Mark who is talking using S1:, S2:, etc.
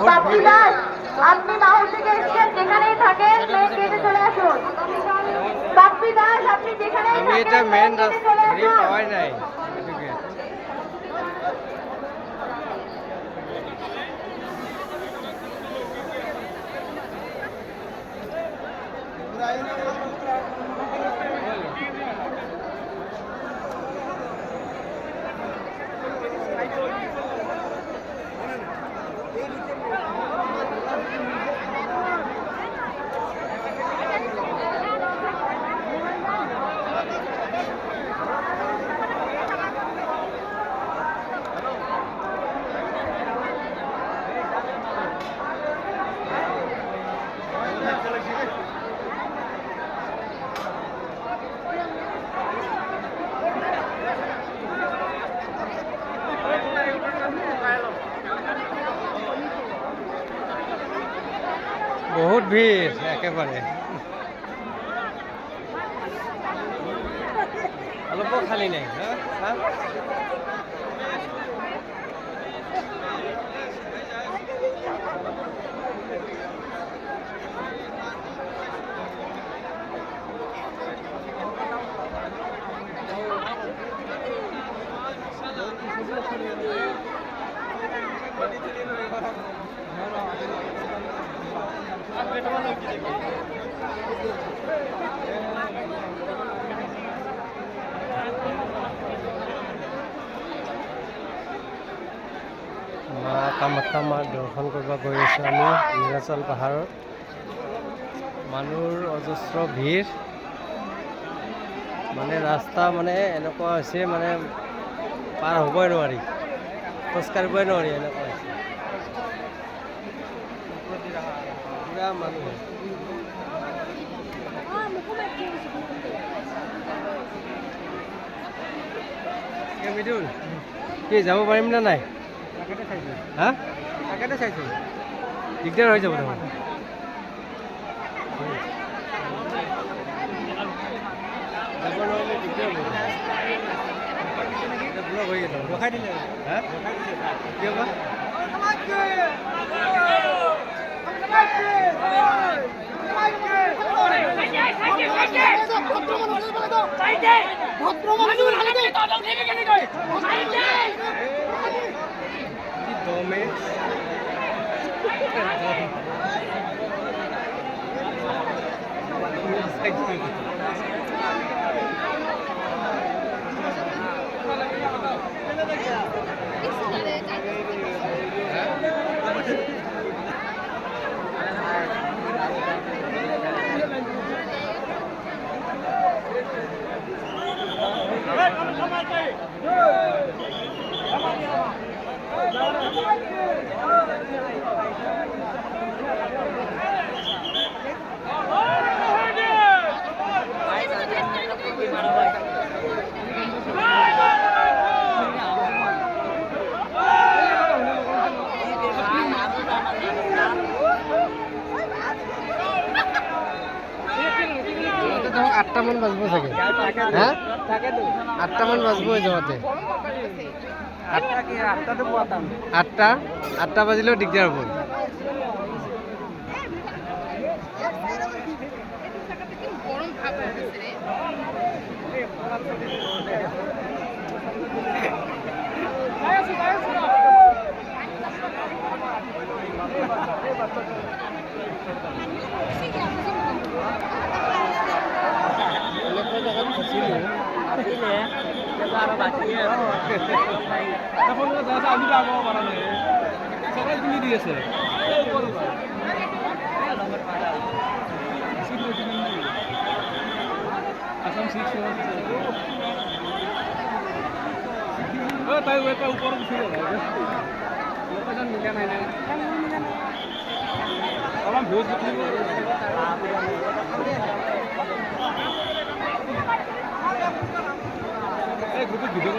S1: বাপ্পি দাস, আপনি মাহুল থেকে এসেছেন, যেখানেই থাকেন মেন গেটে চলে আসুন। বাপ্পি দাস, আপনি যেখানেই থাকেন
S2: এটা মেন রাস্তা পাওয়াই নাই। বহুত ভিড় একেবারে, অল্প খালি নেই। হ্যাঁ মা কামাখ্যা মাক দৰ্শন কৰিব গৈ আছোঁ আমি নীলাচল পাহাৰত। মানুহৰ অজস্ৰ ভিৰ, মানে ৰাস্তা মানে এনেকুৱা হৈছে, মানে পাৰ হ'বই নোৱাৰি, খোজকাঢ়িবই নোৱাৰি, এনেকুৱা হৈছে পুৰা মানুহ। মিদুল কি যাব পাৰিম নে নাই? হা তাকেতো চাইছোঁ, দিগদাৰ হৈ যাব দেখোন। যাব নোৱাৰিলে দিগদাৰ হ'ব, ব্লক হৈ গ'ল, ৰখাই দিলে। হা কিয় বা? দমে আঠটামান বাজিব চাগে। হা 8টামান বাজিব যাওঁতে। 8টা বাজিলেও দিগদাৰ হ'ব। ভিডিও